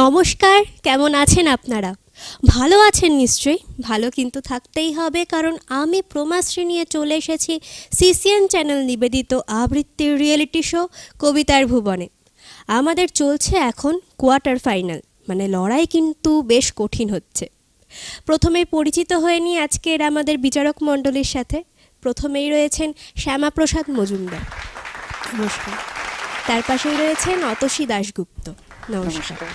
নমস্কার, কেমন আছেন আপনারা? ভালো আছেন নিশ্চয়ই। ভালো কিন্তু থাকতেই হবে, কারণ আমি প্রমাশ্রী নিয়ে চলে এসেছি সিসিএন চ্যানেল নিবেদিত আবৃত্তির রিয়েলিটি শো কবিতার ভুবনে। আমাদের চলছে এখন কোয়ার্টার ফাইনাল, মানে লড়াই কিন্তু বেশ কঠিন হচ্ছে। প্রথমেই পরিচিত হয়ে নিই আজকের আমাদের বিচারক মণ্ডলীর সাথে। প্রথমেই রয়েছেন শ্যামাপ্রসাদ মজুমদার, নমস্কার। তার পাশেই রয়েছেন অতসী দাশগুপ্ত, নমস্কার।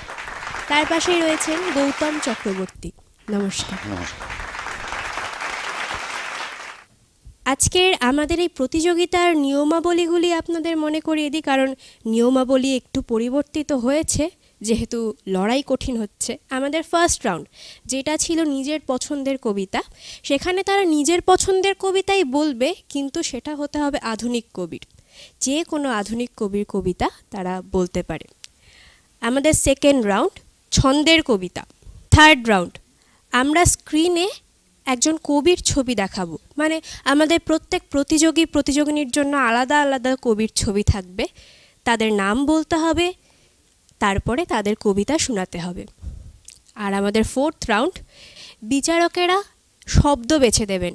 তার পাশেই রয়েছেন গৌতম চক্রবর্তী, নমস্কার। আজকের আমাদের এই প্রতিযোগিতার নিয়মাবলীগুলি আপনাদের মনে করিয়ে দিই, কারণ নিয়মাবলী একটু পরিবর্তিত হয়েছে যেহেতু লড়াই কঠিন হচ্ছে। আমাদের ফার্স্ট রাউন্ড যেটা ছিল নিজের পছন্দের কবিতা, সেখানে তারা নিজের পছন্দের কবিতাই বলবে, কিন্তু সেটা হতে হবে আধুনিক কবির। যে কোনো আধুনিক কবির কবিতা তারা বলতে পারে। আমাদের সেকেন্ড রাউন্ড ছন্দের কবিতা। থার্ড রাউন্ড আমরা স্ক্রিনে একজন কবির ছবি দেখাবো, মানে আমাদের প্রত্যেক প্রতিযোগিনীর জন্য আলাদা আলাদা কবির ছবি থাকবে। তাদের নাম বলতে হবে, তারপরে তাদের কবিতা শোনাতে হবে। আর আমাদের ফোর্থ রাউন্ড বিচারকেরা শব্দ বেছে দেবেন,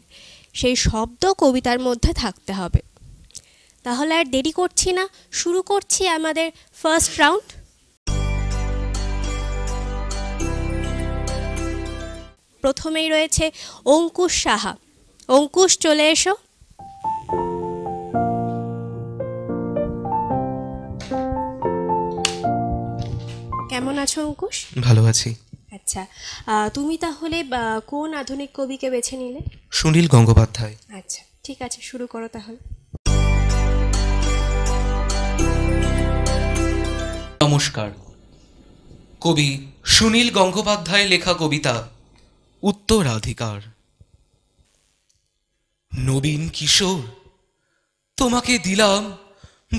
সেই শব্দ কবিতার মধ্যে থাকতে হবে। তাহলে আর দেরি করছি না, শুরু করছি আমাদের ফার্স্ট রাউন্ড। প্রথমেই রয়েছে অঙ্কুশ সাহা। অঙ্কুশ, চলে এসো। কেমন আছো অঙ্কুশ? ভালো আছি। আচ্ছা, তুমি তাহলে কোন আধুনিক কবিকে বেছে নিলে? সুনীল গঙ্গোপাধ্যায়। আচ্ছা, ঠিক আছে, শুরু করো তাহলে। নমস্কার। কবি সুনীল গঙ্গোপাধ্যায় লেখা কবিতা উত্তরাধিকার। নবীন কিশোর, তোমাকে দিলাম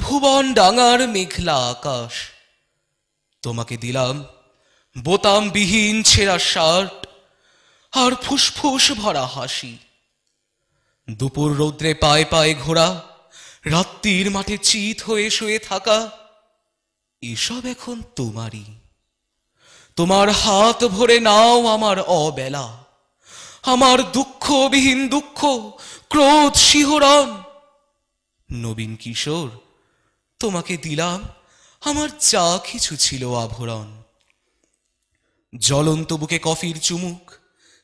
ভুবন ডাঙার মেঘলা আকাশ, তোমাকে দিলাম বোতামবিহীন ছেঁড়া শার্ট আর ফুসফুস ভরা হাসি। দুপুর রৌদ্রে পায়ে পায়ে ঘোরা, রাত্রির মাঠে চিত হয়ে শুয়ে থাকা, এসব এখন তোমারই। তোমার হাত ভরে নাও আমার অবেলা, আমার দুঃখবিহীন দুঃখ, ক্রোধ শিহরণ। নবীন কিশোর, তোমাকে দিলাম আমার যা কিছু ছিল আভরণ। জ্বলন্ত বুকে কফির চুমুক,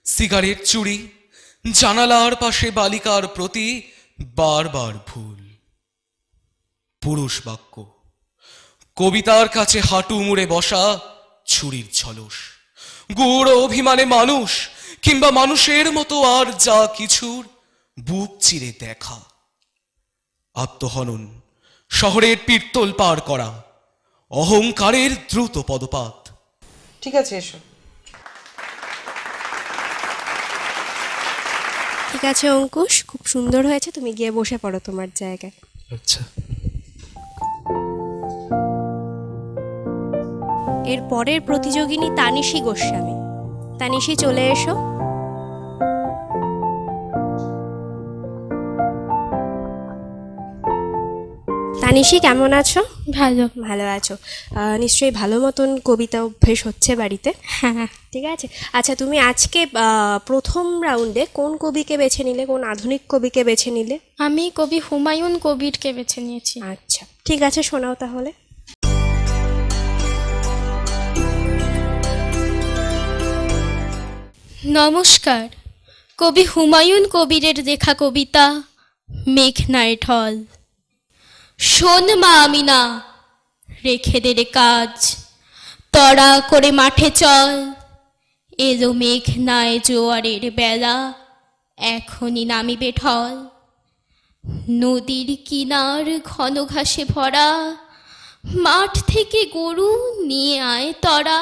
সিগারেট চুড়ি, জানালার পাশে বালিকার প্রতি বারবার ভুল। পুরুষ বাক্য, কবিতার কাছে হাঁটু মুড়ে বসা, ছুরির ঝলস, গুড় অভিমানে মানুষ কিংবা মানুষের মতো আর যা কিছুর বুক চিরে দেখা। আত্মহনন, শহরের পিত্তল পার করা, অহংকারের দ্রুত পদপাত। ঠিক আছে, এসো। ঠিক আছে অঙ্কুশ, খুব সুন্দর হয়েছে, তুমি গিয়ে বসে পড়ো তোমার জায়গায়। আচ্ছা। এর পরের প্রতিযোগিনী তানিশী গোস্বামী। তানিশী, চলে এসো। তানিশী, কেমন আছো? ভালো। ভালো আছো? নিশ্চয়ই ভালো মতন কবিতা অভ্যেস হচ্ছে বাড়িতে। হ্যাঁ, ঠিক আছে। আচ্ছা, তুমি আজকে প্রথম রাউন্ডে কোন কবিকে বেছে নিলে, কোন আধুনিক কবিকে বেছে নিলে? আমি কবি হুমায়ুন কবিরকে বেছে নিয়েছি। আচ্ছা, ঠিক আছে, শোনাও তাহলে। নমস্কার। কবি হুমায়ুন কবিরের লেখা কবিতা মেঘনায় ঢল। শোন মা আমিনা, রেখে দে রে কাজ, তড়া করে মাঠে চল। এলো মেঘনায় জোয়ারের বেলা, এখনই নামিবে ঢল। নদীর কিনার ঘন ঘাসে ভরা, মাঠ থেকে গরু নিয়ে আয় তরা।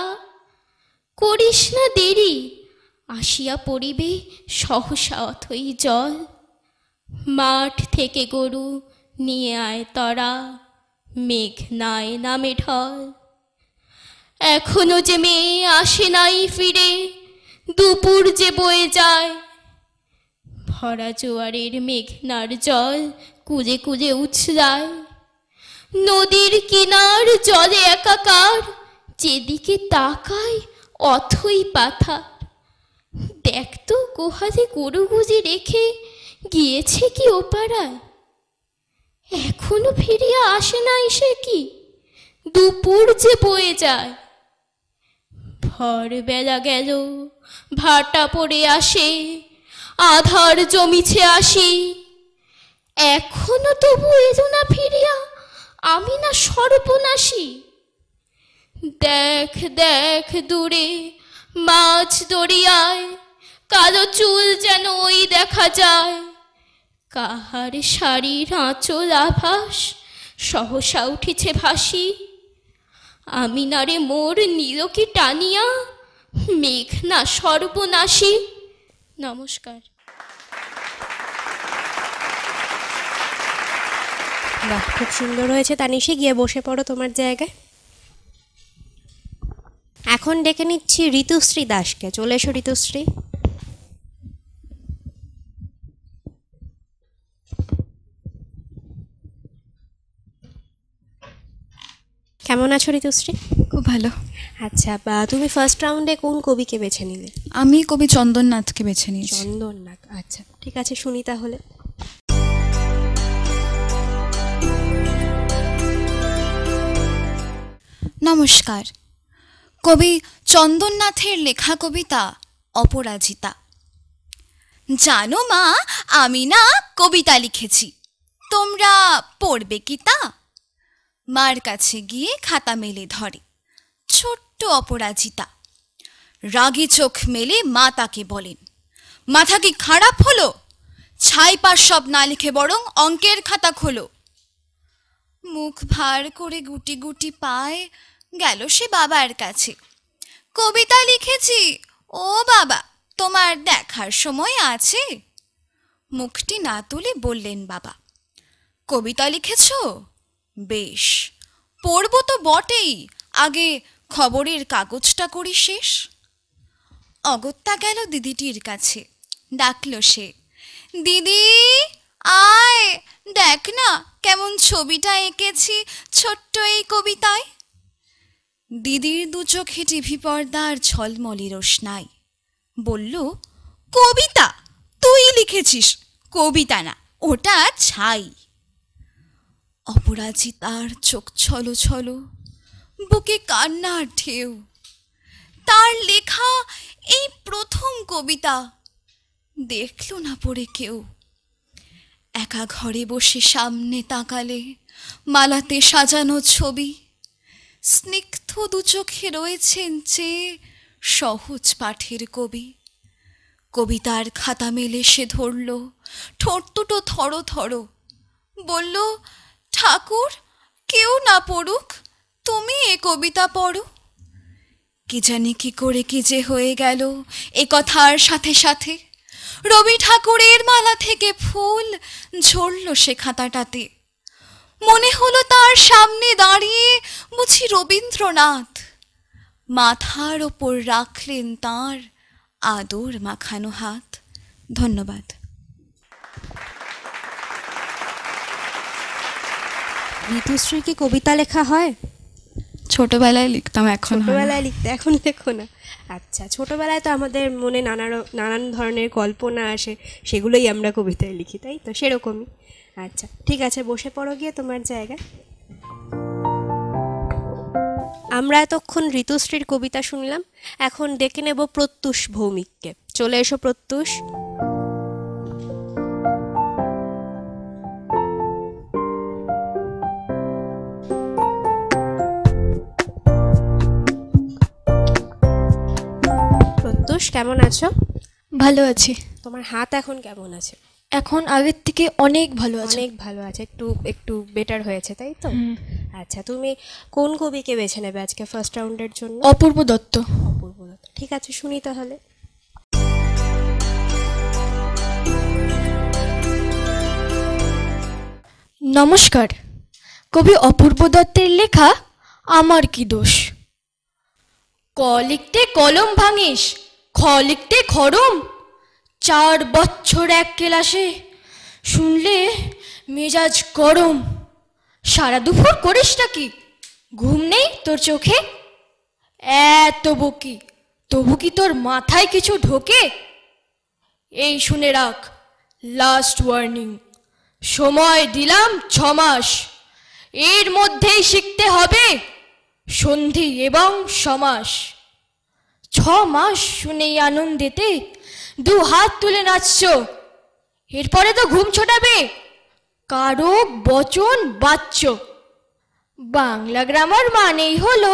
করিস না দেরি, আসিয়া পড়িবে সহসা অথই জল। মাঠ থেকে গরু নিয়ে আয় তরা, মেঘনায় নামে ঢল। এখনো যে মেয়ে আসে নাই ফিরে, দুপুর যে বয়ে যায়। ভরা জোয়ারের মেঘনার জল কুজে কুজে উছলায়। নদীর কিনার জলে একাকার, যেদিকে তাকাই অথই পাথার। দেখ তো গোহালে গরু গুজি রেখে গিয়েছে কি ওপাড়ায়, এখনো ফিরিয়া আসে নাই সে কি, দুপুর যে বয়ে যায়। ভোরবেলা গেল, ভাটা পড়ে আসে, আধার জমিছে আসি, এখনো তবু এলো না ফিরিয়া, আমি না সর্বনাশী। দেখ দেখ দূরে মাছ দরিয়ায়, কালো চুল যেন ওই দেখা যায়, কাহার শাড়ির আঁচল আভাস সহসা উঠিছে ভাসি। আমি না রে মোর নীলকি টানিয়া, মেঘ না সর্বনাশী। নমস্কার। বাহ, খুব সুন্দর হয়েছে। তানিশি, গিয়ে বসে পড়ো তোমার জায়গায়। এখন ডেকে নিচ্ছি ঋতুশ্রী দাসকে। চলে এসো ঋতুশ্রী। কেমন আছো ঋতুশ্রী? খুব ভালো। আচ্ছা, তুমি ফার্স্ট রাউন্ডে কোন কবিকে বেছে নিলে? আমি কবি চন্দননাথকে বেছে নিয়েছি। চন্দননাথ, আচ্ছা ঠিক আছে, শুনি তাহলে। নমস্কার। কবি চন্দননাথের লেখা কবিতা অপরাজিতা। জানো মা, আমি না কবিতা লিখেছি, তোমরা পড়বে কি তা? মার কাছে গিয়ে খাতা মেলে ধরে ছোট্ট অপরাজিতা। রাগী চোখ মেলে মা তাকে বলেন, মাথা কি খারাপ হলো? ছাইপাশ সব না লিখে বরং অঙ্কের খাতা খোলো। মুখ ভার করে গুটি গুটি পায় গেল সে বাবার কাছে। কবিতা লিখেছি। ও বাবা, তোমার দেখার সময় আছে? মুখটি না তুলে বললেন বাবা, কবিতা লিখেছ? বেশ, পড়ব তো বটেই, আগে খবরের কাগজটা করি শেষ। অগত্যা গেল দিদিটির কাছে, ডাকল সে, দিদি আয়, দেখ না কেমন ছবিটা এঁকেছি ছোট্ট এই কবিতায়। দিদির দু চোখে টিভি পর্দার ঝলমলি রোশনাই। বলল, কবিতা? তুই লিখেছিস? কবিতা না, ওটা ছাই। অপরাজিতার চোখ ছলো ছলো, বুকে কান্নার ঢেউ। তার লেখা এই প্রথম কবিতা, দেখল না পড়ে কেউ। একা ঘরে বসে সামনে তাকালে মালাতে সাজানো ছবি, স্নিগ্ধ দু চোখে রয়েছেন চেয়ে সহজ পাঠের কবি। কবিতার খাতা মেলে সে ধরল, ঠোঁট দুটো থরো থরো। বলল, ঠাকুর, কেউ না পড়ুক, তুমি এ কবিতা পড়ো। কি জানি কি করে কি যে হয়ে গেল এ কথার সাথে সাথে। রবি ঠাকুরের মালা থেকে ফুল ঝরল সে খাতাটাতে। মনে হলো তার সামনে দাঁড়িয়ে বুঝি রবীন্দ্রনাথ। মাথার ওপর রাখলেন তাঁর আদর মাখানো হাত। ধন্যবাদ। ঋতুশ্রী, কি কবিতা লেখা হয়? ছোটবেলায় লিখতাম, এখন ছোটবেলায় লিখতে, এখন লেখো না? আচ্ছা, ছোটবেলায় তো আমাদের মনে নানান ধরনের কল্পনা আসে, সেগুলোই আমরা কবিতায় লিখি, তাই তো? সেরকমই। আচ্ছা ঠিক আছে, বসে পড়ো গিয়ে তোমার জায়গায়। আমরা এতক্ষণ ঋতুশ্রীর কবিতা শুনলাম, এখন ডেকে নেব প্রত্যুষ ভৌমিককে। চলে এসো প্রত্যুষ। প্রত্যুষ, কেমন আছো? ভালো আছি। তোমার হাত এখন কেমন আছে? এখন আগের থেকে অনেক ভালো আছে। অনেক ভালো আছে, একটু একটু বেটার হয়েছে, তাই তো? আচ্ছা, তুমি কোন কবিকে বেছে নেবে আজকে ফার্স্ট রাউন্ডের জন্য? অপূর্ব দত্ত। অপূর্ব দত্ত, ঠিক আছে, শুনি তাহলে। নমস্কার। কবি অপূর্ব দত্তের লেখা আমার কি দোষ। ক লিখতে কলম ভাঙিস, খ লিখতে খরম, 4 বছর এক ক্লাসে, শুনলে মেজাজ গরম। সারা দুপুর করিস নাকি, ঘুম নেই তোর চোখে? এত বকি, তবু কি তোর মাথায় কিছু ঢোকে? এই শুনে রাখ, লাস্ট ওয়ার্নিং, সময় দিলাম 6 মাস, এর মধ্যেই শিখতে হবে সন্ধি এবং সমাস। 6 মাস শুনেই আনন্দেতে 2 হাত তুলে নাচছ, এরপরে তো ঘুম ছোটাবে, কারক বচন বাচ্চ। বাংলা গ্রামার মানেই হলো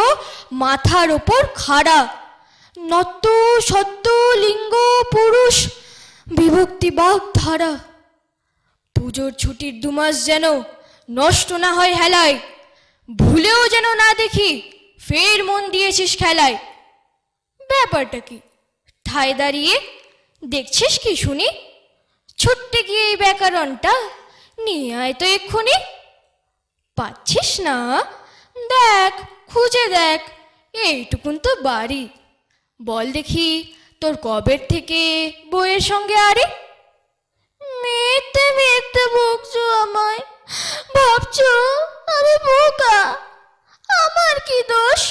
মাথার ওপর খাড়া, নত্য সত্য লিঙ্গ পুরুষ বিভক্তি বাগ ধারা। পুজোর ছুটির 2 মাস যেন নষ্ট না হয় হেলায়, ভুলেও যেন না দেখি ফের মন দিয়েছিস খেলায়। ব্যাপারটা কি? ঠায় দাঁড়িয়ে দেখছিস কি শুনি? ছুটতে গিয়ে এই ব্যাকরণটা নিয়ে আয় তো এক্ষুনি। পাচ্ছিস না? দেখ, খুঁজে দেখ, এইটুকুন তো বাড়ি। বল দেখি তোর কবের থেকে বইয়ের সঙ্গে আরে? মিথ্যে মিথ্যে বকছো আমায়, ভাবছো আমি বোকা। আমার কি দোষ?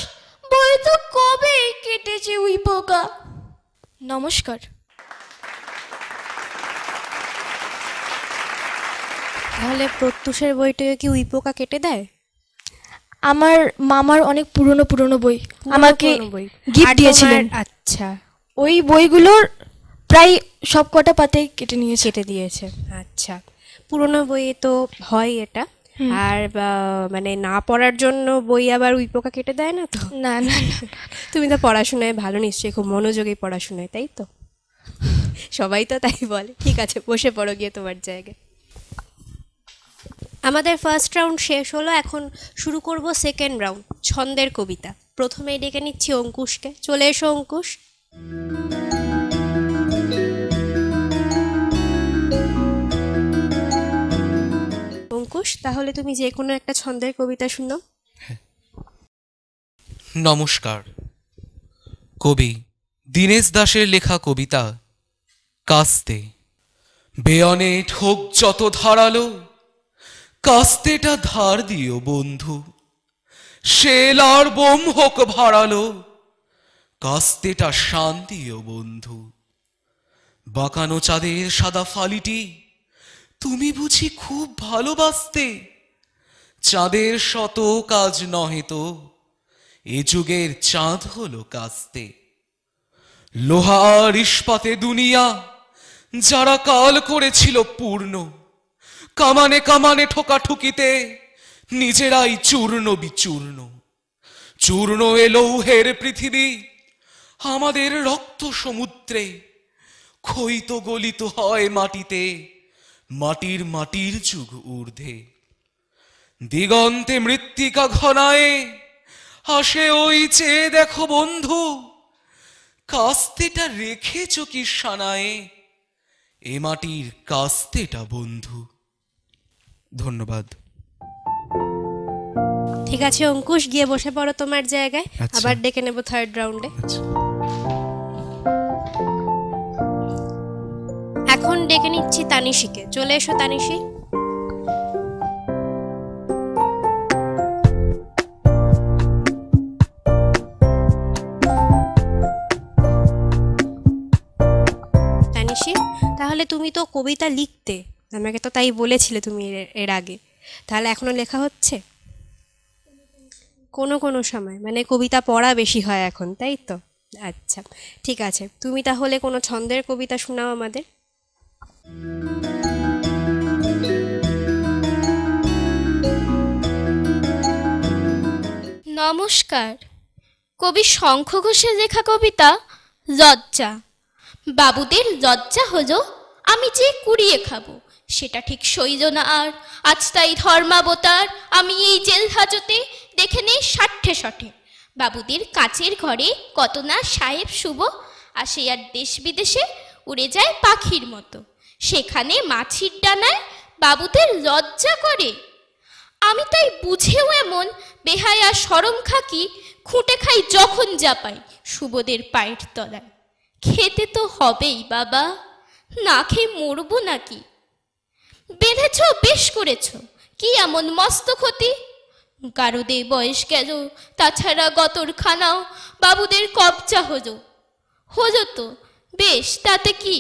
বই তো কবে কেটেছে উই পোকা। নমস্কার। তাহলে প্রত্যুষের বইটাকে কি উইপোকা কেটে দেয়? আমার মামার অনেক পুরনো পুরনো বই আমাকে পুরনো বই। গিফট আর দিয়েছিলেন। তোমার- আচ্ছা, ওই বইগুলোর প্রায় সব কটা পাতে কেটে নিয়েছে। কেটে দিয়েছে। আচ্ছা, পুরনো বই তো হয় এটা। আর মানে না পড়ার জন্য বই আবার উইপোকা কেটে দেয় না তো? না না না, তুমি তো পড়াশোনায় ভালো, নিশ্চয়ই খুব মনোযোগী পড়াশোনায়, তাই তো? সবাই তো তাই বলে। ঠিক আছে, বসে পড়ো গিয়ে তোমার জায়গায়। আমাদের ফার্স্ট রাউন্ড শেষ হলো, এখন শুরু করব সেকেন্ড রাউন্ড, ছন্দের কবিতা। প্রথমেই ডেকে নিচ্ছি অঙ্কুশকে। চলে এসো অঙ্কুশ। অঙ্কুশ, তাহলে তুমি যে কোনো একটা ছন্দের কবিতা শুনো। নমস্কার। কবি দীনেশ দাশের লেখা কবিতা কাস্তে। বেয়নে ঠোক যত ধারালো, কাস্তেটা ধার দিও বন্ধু। শেল আর বোম হোক ভাড়ালো, কাস্তেটা শান দিও বন্ধু। বাঁকানো চাঁদের সাদা ফালিটি তুমি বুঝি খুব ভালোবাসতে। চাঁদের শত কাজ নহে তো, এ যুগের চাঁদ হলো কাস্তে। লোহার ইস্পাতে দুনিয়া যারা কাল করেছিল পূর্ণ, কামানে কামানে ঠোকাঠুকিতে নিজেরাই চূর্ণ বিচূর্ণ। চূর্ণ এ লৌহের পৃথিবী আমাদের রক্ত সমুদ্রে, ক্ষয়িত গলিত হয় মাটিতে, মাটির মাটির যুগ ঊর্ধ্বে। দিগন্তে মৃত্তিকা ঘনায় আসে ওই চেয়ে দেখো বন্ধু, কাস্তেটা রেখেছ কি সানায়ে, এ মাটির কাস্তেটা বন্ধু। ধন্যবাদ। ঠিক আছে অঙ্কুশ, গিয়ে বসে পড়ো তোমার জায়গায়। আচ্ছা। আবার ডেকে নেব থার্ড রাউন্ডে। এখন ডেকে নিচ্ছি তানিশিকে। চলে এসো তানিশি। তানিশি, তাহলে তুমি তো কবিতা লিখতে, আমাকে তো তাই বলেছিলে তুমি এর আগে। তাহলে এখনো লেখা হচ্ছে? কোনো কোনো সময়, মানে কবিতা পড়া বেশি হয় এখন, তাই তো? আচ্ছা, ঠিক আছে, তুমি তাহলে কোনো ছন্দের কবিতা শোনাও আমাদের। নমস্কার। কবি শঙ্খ ঘোষের লেখা কবিতা লজ্জা। বাবুদের লজ্জা হলো আমি যে কুড়িয়ে খাবো, সেটা ঠিক সইল না আর। আজ তাই ধর্মাবতার আমি এই জেল হাজতে, দেখে নেই ষাট্ঠে শঠে। বাবুদের কাচের ঘরে কত না সাহেব শুভ, আসে আর দেশ বিদেশে উড়ে যায় পাখির মতো। সেখানে মাছির ডানায় বাবুদের লজ্জা করে। আমি তাই বুঝেও এমন বেহায়া শরম খাকি, খুঁটে খাই যখন যা পাই সুবোদের পায়ের তলায়। খেতে তো হবেই বাবা, না খেয়ে মরবো নাকি? বেঁধেছ বেশ করেছ, কি এমন মস্ত ক্ষতি? গারুদের বয়স গেল, তাছাড়া গতর খানাও বাবুদের কবজা হলো। হলো তো বেশ, তাতে কি,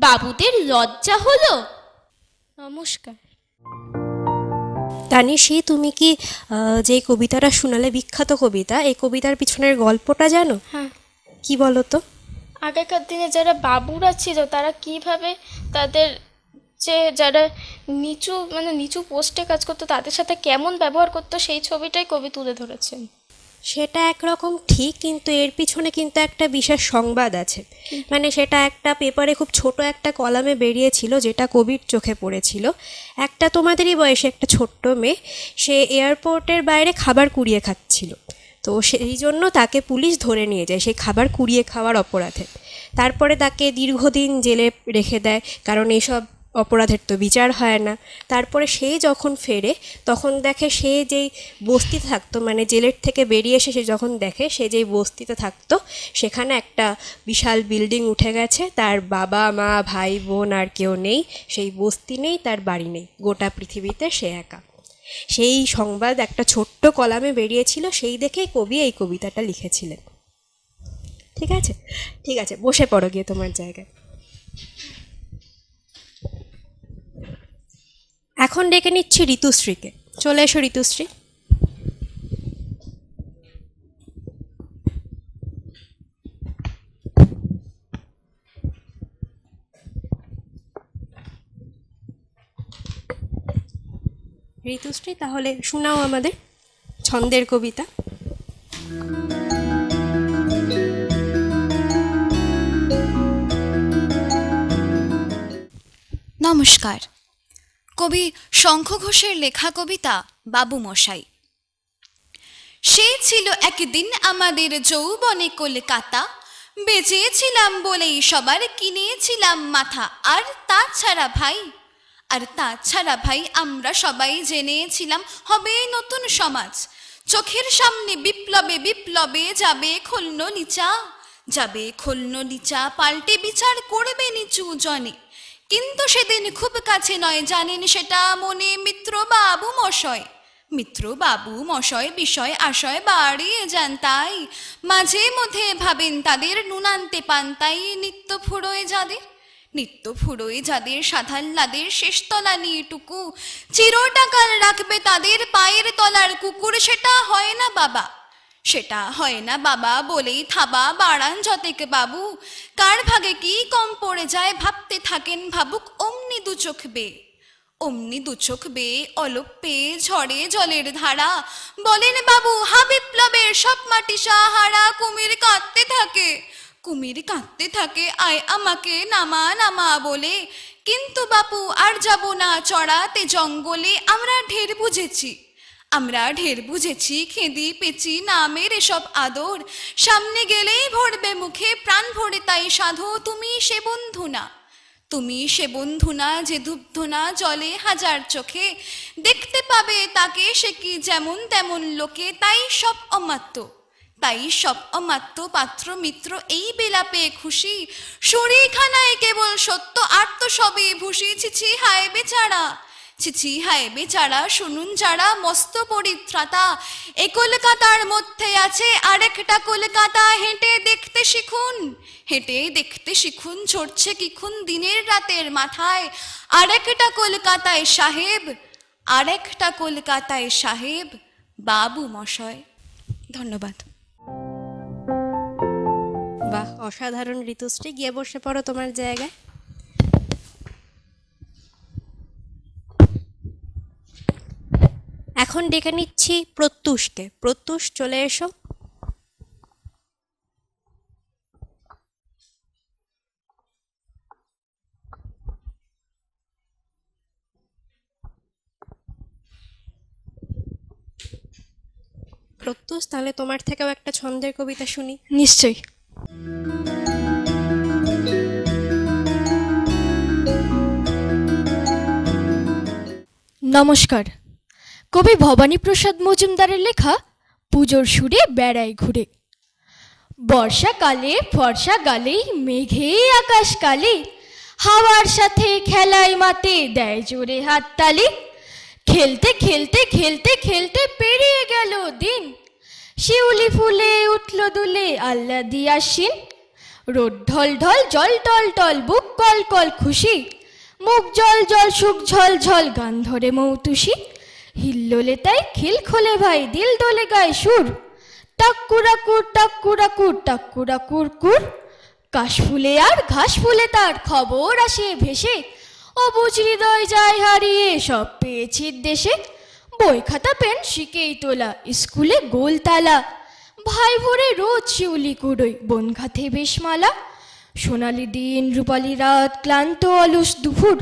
বাবুদের লজ্জা হলো। নমস্কার। তানিশী, তুমি কি যে কবিতাটা শোনালে, বিখ্যাত কবিতা, এই কবিতার পিছনের গল্পটা জানো? হ্যাঁ, কি বলো তো? আগেকার দিনে যারা বাবুরা ছিল তারা কিভাবে তাদের যে যারা নিচু পোস্টে কাজ করতো তাদের সাথে কেমন ব্যবহার করতো সেই ছবিটাই কবি তুলে ধরেছেন। সেটা একরকম ঠিক, কিন্তু এর পিছনে কিন্তু একটা বিশেষ সংবাদ আছে। মানে সেটা একটা পেপারে খুব ছোট একটা কলামে বেরিয়েছিল, যেটা কবির চোখে পড়েছিল। একটা তোমাদেরই বয়সে একটা ছোট্ট মেয়ে, সে এয়ারপোর্টের বাইরে খাবার কুড়িয়ে খাচ্ছিল। তো সেই জন্য তাকে পুলিশ ধরে নিয়ে যায় সেই খাবার কুড়িয়ে খাওয়ার অপরাধে। তারপরে তাকে দীর্ঘদিন জেলে রেখে দেয়, কারণ এইসব অপরাধের তো বিচার হয় না। তারপরে সে যখন ফেরে তখন দেখে সে যেই বস্তিতে থাকতো, মানে জেলের থেকে বেরিয়ে এসে সে যখন দেখে সে যেই বস্তিতে থাকতো সেখানে একটা বিশাল বিল্ডিং উঠে গেছে, তার বাবা মা ভাই বোন আর কেউ নেই, সেই বস্তি নেই, তার বাড়ি নেই, গোটা পৃথিবীতে সে একা। সেই সংবাদ একটা ছোট্ট কলামে বেরিয়েছিল, সেই দেখেই কবি এই কবিতাটা লিখেছিলেন। ঠিক আছে, ঠিক আছে, বসে পড়ো গিয়ে তোমার জায়গায়। এখন ডেকে নিচ্ছি ঋতুশ্রীকে। চলে এসো ঋতুশ্রী। ঋতুশ্রী, তাহলে শোনাও আমাদের ছন্দের কবিতা। নমস্কার। কবি শঙ্খ ঘোষের লেখা কবিতা বাবু মশাই। সেই ছিল একদিন আমাদের যৌবনে কলকাতা, বেঁচেছিলাম বলেই সবার কিনেছিলাম মাথা। আর তাছাড়া ভাই আমরা সবাই জেনেছিলাম হবে নতুন সমাজ। চোখের সামনে বিপ্লবে বিপ্লবে যাবে খোলনো নিচা, পাল্টে বিচার করবে নিচু জনে। কিন্তু সেদিন খুব কাছে নয়, জানেন সেটা মনে মিত্র বাবু মশয় বিষয় আশয় বাড়িয়ে যান, তাই মাঝে মধ্যে ভাবেন তাদের নুনান্তে পান। তাই নিত্য ফুরোয় যাদের সাধাল্লাদের শেষ তলা নিয়েটুকু চিরটাকাল রাখবে তাদের পায়ের তলার কুকুর। সেটা হয় না বাবা বলেই থাবা বাড়ান যতেক বাবু। কার ভাগে কি কম পড়ে যায় ভাবতে থাকেন ভাবুক, অমনি দু চোখ বেয়ে অলপ পেয়ে ঝড়ে জলের ধারা। বলেন বাবু হা বিপ্লবের সব মাটি সাহারা। কুমির কাঁদতে থাকে আয় আমাকে নামা বলে। কিন্তু বাপু আর যাব না চড়াতে জঙ্গলে। আমরা ঢের বুঝেছি খেদি পেঁচি নামের এসব আদর। সামনে গেলেই ভরবে মুখে প্রাণ ভরে তাই সাধু। তুমি সে বন্ধু না যে ধুব্ধ না জলে হাজার চোখে। দেখতে পাবে তাকে সে কি যেমন তেমন লোকে। তাই সব অমাত্য পাত্র মিত্র এই বিলাপে খুশি। শরীরখানায় কেবল সত্য আর তো সবই ভূষি। ছিছি হায় বেচারা শুনুন যারা মস্ত পরিত্রাতা। এ কলকাতার মধ্যে আছে আরেকটা কলকাতা। হেঁটে দেখতে শিখুন ঝরছে কিখুন দিনের রাতের মাথায়। আরেকটা কলকাতায় সাহেব বাবু মশাই। ধন্যবাদ। বাহ, অসাধারণ ঋতুশ্রী, গিয়ে বসে পড়ো তোমার জায়গায়। এখন ডেকে নিচ্ছি প্রত্যুষকে। প্রত্যুষ, চলে এসো। প্রত্যুষ, তাহলে তোমার থেকেও একটা ছন্দের কবিতা শুনি। নিশ্চয়ই। নমস্কার। কবি ভবানীপ্রসাদ মজুমদারের লেখা পুজোর সুরে বেড়ায় ঘুরে। বর্ষাকালে ফর্সা গালে মেঘে আকাশ কালে, হাওয়ার সাথে খেলায় মাতে দেয় জোরে হাততালি। খেলতে খেলতে খেলতে খেলতে পেরিয়ে গেল দিন, শিউলি ফুলে উঠল দুলে আহ্লাদি আশ্বিন, রোদ ঢল ঢল জল টল টল বুক কল কল খুশি, মুখ জল জল সুখ ঝল ঝল গান ধরে মৌতুষি, হিল্লোলে তাই খিল খোলে ভাই দিল দোলে গায় সুর, টাক্কুরাকুর টাক্কুরাকুর টাক্কুরাকুর কুর, কাশ ফুলে আর ঘাস ফুলে তার খবর আসে ভেসে, অবুঝ হৃদয় যায় হারিয়ে সব পেয়েছি দেশে, বই খাতা পেন শিখেই তোলা স্কুলে গোলতালা, ভাই ভরে রোজ শিউলি কুড়োই বন ঘাতে বেশমালা, সোনালি দিন রূপালি রাত ক্লান্ত অলস দুপুর,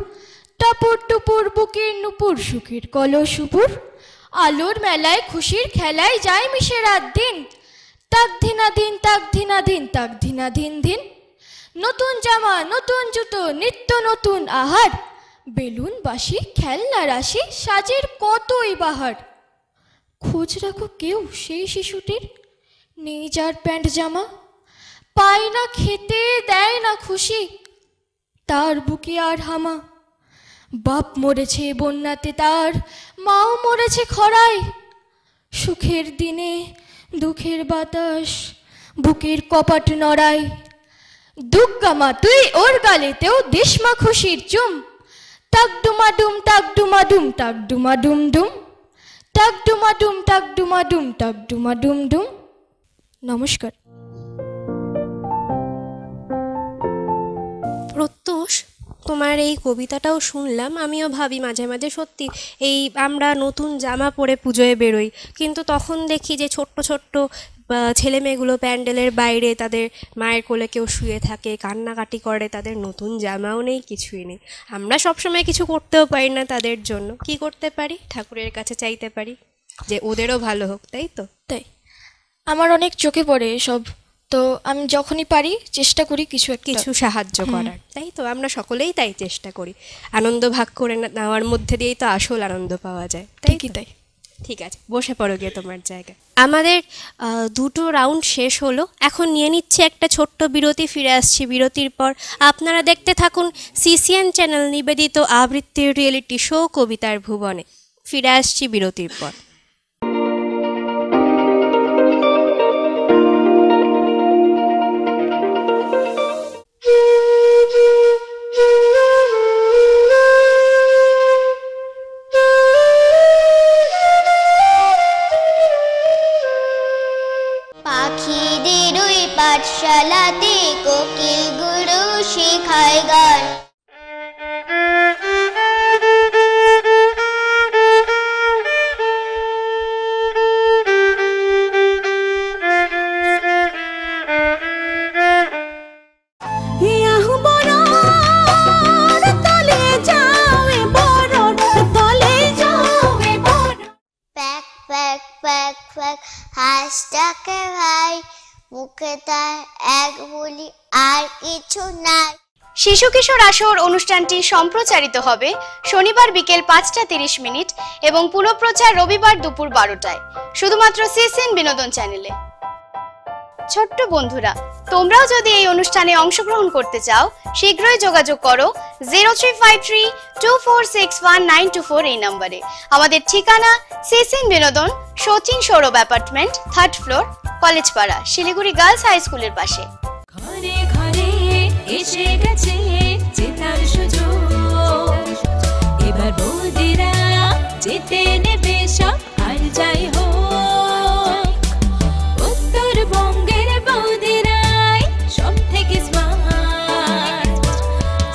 টাপুর টুপুর বুকের নুপুর সুখের কলস উপর, আলোর মেলায় খুশির খেলায় যায় মিশে রাত দিন, তাক ধিনা দিন তাক ধিনা দিন তাক ধিনা দিন দিন, নতুন জামা নতুন জুতো নিত্য নতুন আহার, বেলুন বাসি খেলনা রাশি সাজের কতই বাহার, খোঁজ রাখো কেউ সেই শিশুটির নেই যার প্যান্ট জামা, পায় না খেতে দেয় না খুশি তার বুকে আর হামা, বাপ মরেছে বন্যাতে তার মাও মরেছে খরায়, সুখের দিনে দুঃখের বাতাস বুকের কপাট নড়ায়, দুগ্গা মা তুই ওর গালেতেও দিস মা খুশির চুম, টাক ডুমা ডুম টাক ডুমা ডুম টাক ডুমা ডুম ডুম, টাক ডুমা ডুম টাক ডুমা ডুম টাক ডুমা ডুম ডুম। নমস্কার। প্রত্যুষ, তোমার এই কবিতাটাও শুনলাম, আমিও ভাবি মাঝে মাঝে সত্যি এই আমরা নতুন জামা পরে পুজোয় বেরোই, কিন্তু তখন দেখি যে ছোট্ট ছোট্ট ছেলে মেয়েগুলো প্যান্ডেলের বাইরে তাদের মায়ের কোলে কেউ শুয়ে থাকে, কান্নাকাটি করে, তাদের নতুন জামাও নেই, কিছুই নেই। আমরা সবসময় কিছু করতেও পারি না তাদের জন্য, কি করতে পারি? ঠাকুরের কাছে চাইতে পারি যে ওদেরও ভালো হোক, তাই তো? তাই আমার অনেক চোখে পড়ে সব, তো আমি যখনই পারি চেষ্টা করি কিছু সাহায্য করার, তাই তো? আমরা সকলেই তাই চেষ্টা করি, আনন্দ ভাগ করে নেওয়ার মধ্যে দিয়েই তো আসল আনন্দ পাওয়া যায়, তাই কি? তাই ঠিক আছে, বসে পড়ো গিয়ে তোমার জায়গায়। আমাদের দুটো রাউন্ড শেষ হলো, এখন নিয়ে নিচ্ছে একটা ছোট্ট বিরতি, ফিরে আসছি বিরতির পর। আপনারা দেখতে থাকুন CCN চ্যানেল নিবেদিত আবৃত্তির রিয়েলিটি শো কবিতার ভুবনে। ফিরে আসছি বিরতির পর। পাখিদের ওই পাঠশালাতে কোকিল গুরু শেখায় গান। হাঁসটাকে ভাই মুখে তার এক বলি আর কিছু নাই। শিশু কিশোর আসর অনুষ্ঠানটি সম্প্রচারিত হবে শনিবার বিকেল 5:30 এবং পুনঃপ্রচার রবিবার দুপুর 12টায়, শুধুমাত্র CCN বিনোদন চ্যানেলে। ছোট্ট বন্ধুরা, তোমরাও যদি এই অনুষ্ঠানে অংশগ্রহণ করতে চাও, শীঘ্রই যোগাযোগ করো 0353246194 এই নম্বরে। আমাদের ঠিকানা CCN Binodan, Sachin Sourav apartment, 3rd floor, Collegepara, Siliguri girls high স্কুলের পাশে। ঘরে ঘরে এসে গেছে জেতার সুযোগ, এবার বৌদিরা জিতে নেবে সব, আর যাই হোক উত্তরবঙ্গের বৌদিরাই সব থেকে স্মার্ট,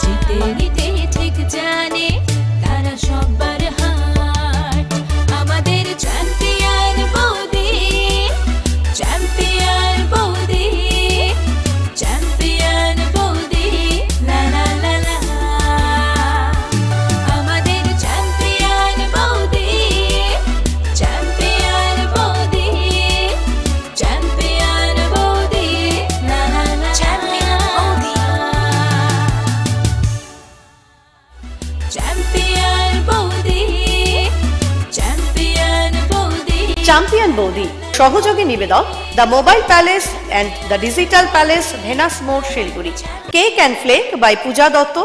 জিতে নিতে ঠিক জানে তারা সবার হার্ট। আমাদের চ্যাম্পিয়ন বৌদি, চ্যাম্পিয়ন বৌদি, চ্যাম্পিয়ন বৌদি, লা লা লা লা। আমাদের চ্যাম্পিয়ন বৌদি, চ্যাম্পিয়ন বৌদি, চ্যাম্পিয়ন বৌদি, লা লা লা। চ্যাম্পিয়ন বৌদি, চ্যাম্পিয়ন বৌদি, চ্যাম্পিয়ন বৌদি। চ্যাম্পিয়ন বৌদি সহযোগী নিবেদক the mobile palace and the digital palace, Venus মোড়, Siliguri. Cake and flake by Puja Dutta,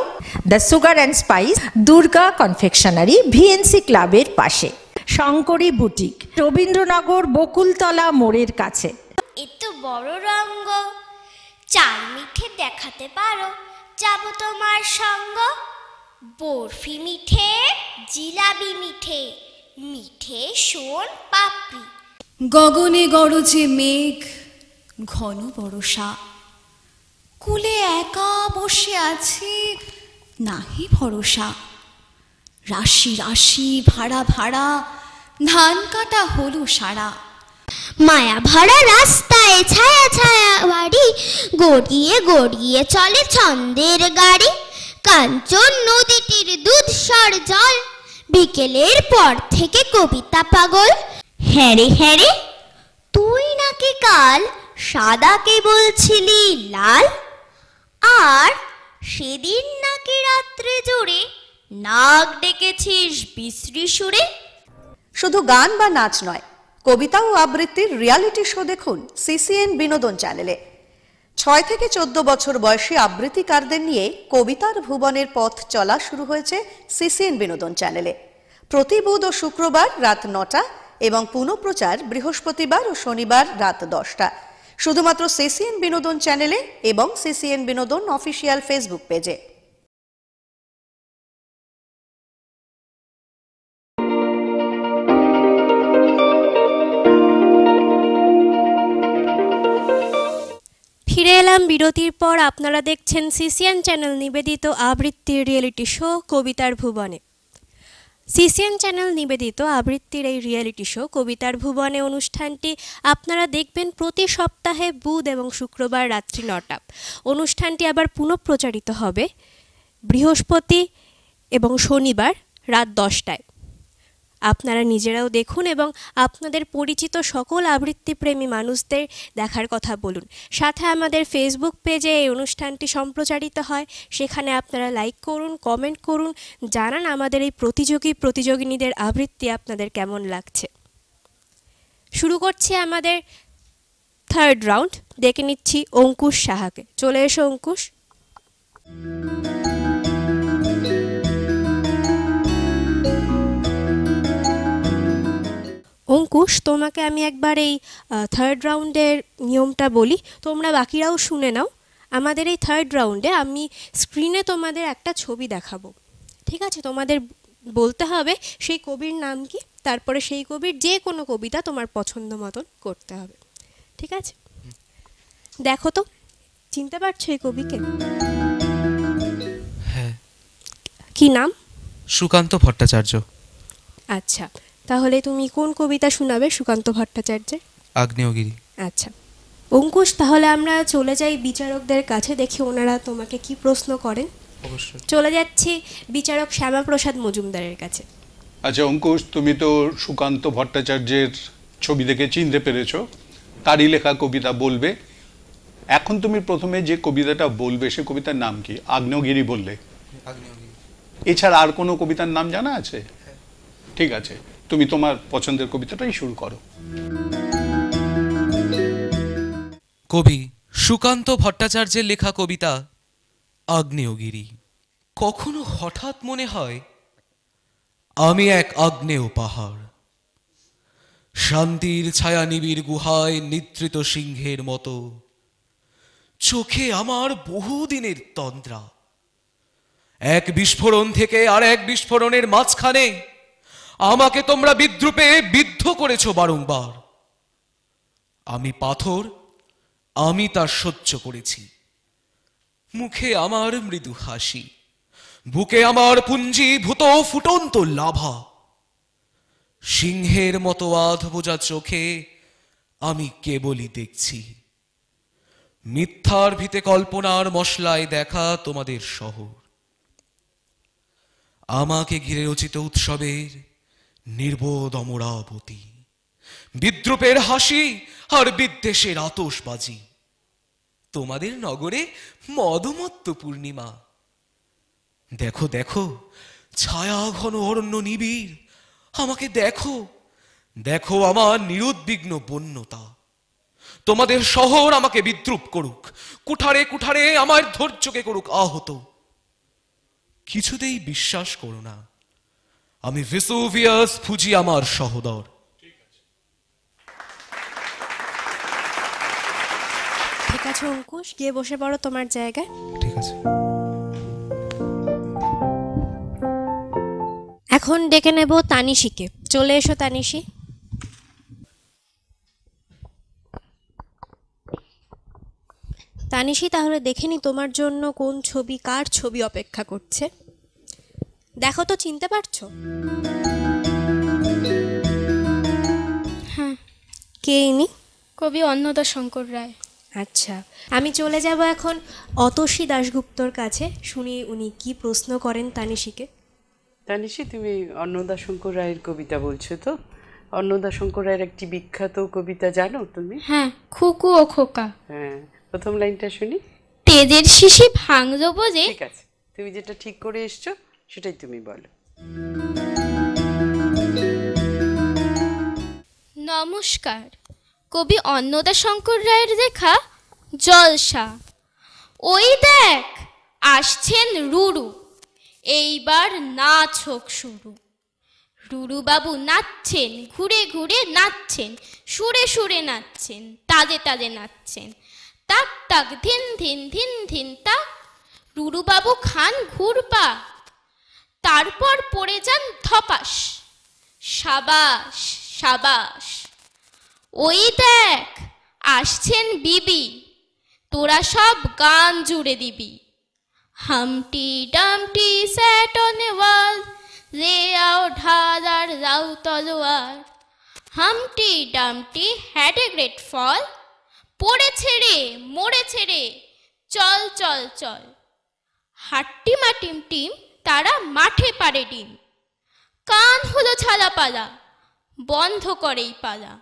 the sugar and spice, Durga confectionery, VNC ক্লাবের পাশে, শঙ্করী বুটিক, রবীন্দ্রনগর বকুলতলা মোড়ের কাছে। এত বড় রঙ্গ, চাল মিঠে দেখাতে পারো, যাব তোমার সঙ্গ। বরফি মিঠে, জিলাবি মিঠে, মিঠে সোন পাপড়ি। গগনে গরজে মেঘ, ঘন বরষা, কুলে একা বসে আছি, নাহি ভরসা। রাশি রাশি ভাড়া ভাড়া, ধান কাটা হলো সারা। মায়া ভরা রাস্তায় ছায়া ছায়া বাড়ি, গড়িয়ে গড়িয়ে চলে ছন্দের গাড়ি। কাঞ্চন নদীটির দুধসর জল, বিকেলের পর থেকে কবিতা পাগল। হ্যাঁ রে তুই নাকি কাল সাদাকে বলছিলি লাল, আর সেদিন নাকি রাত্রে জুড়ে নাক ডেকেছিস বিশ্রী সুরে। শুধু গান বা নাচ নয়, কবিতা ও আবৃত্তির রিয়ালিটি শো দেখুন সিসিএন বিনোদন চ্যানেলে। 6 থেকে 14 বছর বয়সী আবৃত্তিকারদের নিয়ে কবিতার ভুবনের পথ চলা শুরু হয়েছে সিসিএন বিনোদন চ্যানেলে। প্রতি বুধ ও শুক্রবার রাত 9টা এবং পুনঃপ্রচার বৃহস্পতিবার ও শনিবার রাত 10টা, শুধুমাত্র সিসিএন বিনোদন চ্যানেলে এবং সিসিএন বিনোদন অফিসিয়াল ফেসবুক পেজে। ফিরে এলাম বিরতির পর। আপনারা দেখছেন সিসিএন চ্যানেল নিবেদিত আবৃত্তির রিয়েলিটি শো কবিতার ভুবনে। সিসিএন চ্যানেল নিবেদিত আবৃত্তির এই রিয়েলিটি শো কবিতার ভুবনে অনুষ্ঠানটি আপনারা দেখবেন প্রতি সপ্তাহে বুধ এবং শুক্রবার রাত্রি 9টা। অনুষ্ঠানটি আবার পুনঃপ্রচারিত হবে বৃহস্পতি এবং শনিবার রাত 10টায়। আপনারা নিজেরাও দেখুন এবং আপনাদের পরিচিত সকল আবৃত্তিপ্রেমী মানুষদের দেখার কথা বলুন। সাথে আমাদের ফেসবুক পেজে এই অনুষ্ঠানটি সম্প্রচারিত হয়, সেখানে আপনারা লাইক করুন, কমেন্ট করুন, জানান আমাদের এই প্রতিযোগিনীদের আবৃত্তি আপনাদের কেমন লাগছে। শুরু করছি আমাদের থার্ড রাউন্ড। ডেকে নিচ্ছি অঙ্কুশ সাহাকে। চলে এসো অঙ্কুশ। অঙ্কুশ, তোমাকে আমি একবার এই থার্ড রাউন্ডের নিয়মটা বলি, তোমরা বাকিরাও শুনে নাও। আমাদের এই থার্ড রাউন্ডে আমি স্ক্রিনে তোমাদের একটা ছবি দেখাবো, ঠিক আছে? তোমাদের বলতে হবে সেই কবির নাম কি, তারপরে সেই কবির যে কোনো কবিতা তোমার পছন্দ মতন করতে হবে, ঠিক আছে? দেখো তো, চিনতে পারছো এই কবিকে? হ্যাঁ। কি নাম? সুকান্ত ভট্টাচার্য। আচ্ছা, তাহলে তুমি কোন কবিতা শোনাবে সুকান্ত ভট্টাচার্যের? আগ্নেয়গিরি। আচ্ছা অঙ্কুশ, তাহলে আমরা চলে যাই বিচারকদের কাছে, দেখি ওনারা তোমাকে কি প্রশ্ন করেন। অবশ্যই। চলে যাচ্ছি বিচারক শ্যামাপ্রসাদ মজুমদারের কাছে। আচ্ছা অঙ্কুশ, তুমি তো সুকান্ত ভট্টাচার্যের ছবি দেখে চিনতে পেরেছো, তারই লেখা কবিতা বলবে। এখন তুমি প্রথমে যে কবিতাটা বলবে সে কবিতার নাম কি? আগ্নেয়গিরি বললে। এছাড়া আর কোনো কবিতার নাম জানা আছে? ঠিক আছে, তুমি তোমার পছন্দের কবিতাটাই শুরু করো। কবি সুকান্ত ভট্টাচার্যের লেখা কবিতা আগ্নেয়গিরি। কখনো হঠাৎ মনে হয় আমি এক আগ্নেয় পাহাড়, শান্তির ছায়া নিবিড় গুহায় নিদ্রিত সিংহের মতো। চোখে আমার বহুদিনের তন্দ্রা, এক বিস্ফোরণ থেকে আর এক বিস্ফোরণের মাঝখানে আমাকে তোমরা বিদ্রুপে বিদ্ধ করেছ বারংবার। আমি পাথর, আমি তা সহ্য করেছি। মুখে আমার মৃদু হাসি, বুকে আমার পুঞ্জীভূত ফুটন্ত লাভা। সিংহের মতো আধবোজা চোখে আমি কেবলই দেখছি মিথ্যার ভিতে কল্পনার মশলায় দেখা তোমাদের শহর। আমাকে ঘিরে রচিত উৎসবের নির্বোধ অমরাবতী, বিদ্রুপের হাসি আর বিদ্বেষের আতশবাজি। তোমাদের নগরে মদমত্ত পূর্ণিমা। দেখো দেখো, ছায়া ঘন অরণ্য নিবিড়। আমাকে দেখো, দেখো আমার নিরুদ্বিগ্ন বন্যতা। তোমাদের শহর আমাকে বিদ্রুপ করুক, কুঠারে কুঠারে আমার ধৈর্যকে করুক আহত। কিছুতেই বিশ্বাস করো না। আমি ভেসুভিয়াস ফুজি আমার সহোদর। ঠিক আছে অঙ্কুশ, গিয়ে বসে পড়ো তোমার জায়গায়। ঠিক আছে। এখন ডেকে নেব তানিশিকে। চলে এসো তানিশি। তানিশি, তাহলে দেখে নি তোমার জন্য কোন ছবি, কার ছবি অপেক্ষা করছে। দেখো তো, চিনতে পারছো? হ্যাঁ। কে ইনি? কবি অন্নদাশঙ্কর রায়। আচ্ছা, আমি চলে যাব এখন অতসী দাশগুপ্তর কাছে, শুনি উনি কি প্রশ্ন করেন তানিশিকে। তানিশি, তুমি অন্নদাশঙ্কর রায়ের কবিতা বলছো তো? অন্নদাশঙ্কর রায়ের একটি বিখ্যাত কবিতা জানো তুমি? হ্যাঁ, খুকু ও খোকা। হ্যাঁ, প্রথম লাইনটা শুনি। তেজের শিশি ভাঙব যে। ঠিক আছে, তুমি যেটা ঠিক করে এসছো সেটাই তুমি বলো। নমস্কার। কবি অন্নদাশঙ্কর রায়ের লেখা জলসা। ওই দেখ আসছেন রুরু, এইবার নাচ হোক শুরু। রুরু বাবু নাচছেন, ঘুরে ঘুরে নাচছেন, সুরে সুরে নাচছেন, তাজে তাজে নাচছেন। তাক তাক ধিন ধিন ধিন ধিন তাক। রুরু বাবু খান ঘুরপা, তারপর পড়ে যান ধপাস। সাবাস সাবাস। ওই দেখ আসছেন বিবি, তোরা সব গান জুড়ে দিবি। হামটি ডামটি স্যাট অন এ ওয়াল, লে আও ঢাল আর যাও তলোয়ার। হামটি ডামটি হ্যাড এ গ্রেট ফল, পড়েছে রে মরেছে রে, চল চল চল। হাট্টিমা টিম টিম, তারা মাঠে পারে ডিম। কান হলো ছালাপালা, বন্ধ করেই পালা।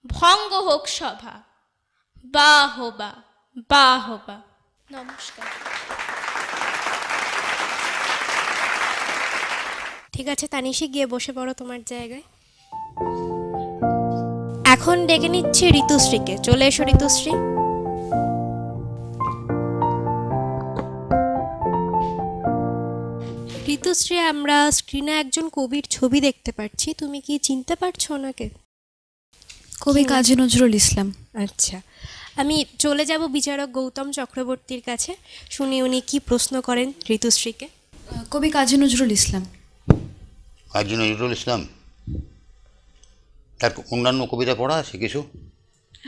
ভঙ্গ হোক সভা, বাহবা বাহবা। নমস্কার। ঠিক আছে তানিশি, গিয়ে বসে পড়ো তোমার জায়গায়। এখন ডেকে নিচ্ছি ঋতুশ্রীকে। চলে এসো ঋতুশ্রী। ঋতুশ্রী, আমরা স্ক্রিনে একজন কবির ছবি দেখতে পাচ্ছি, তুমি কি চিনতে পারছো ওনাকে? কবি কাজী নজরুল ইসলাম। আচ্ছা, আমি চলে যাব বিচারক গৌতম চক্রবর্তীর কাছে, শুনি উনি কি প্রশ্ন করেন ঋতুশ্রীকে। কবি কাজী নজরুল ইসলাম। কাজী নজরুল ইসলাম, তার অন্যান্য কবিতা পড়া আছে কিছু?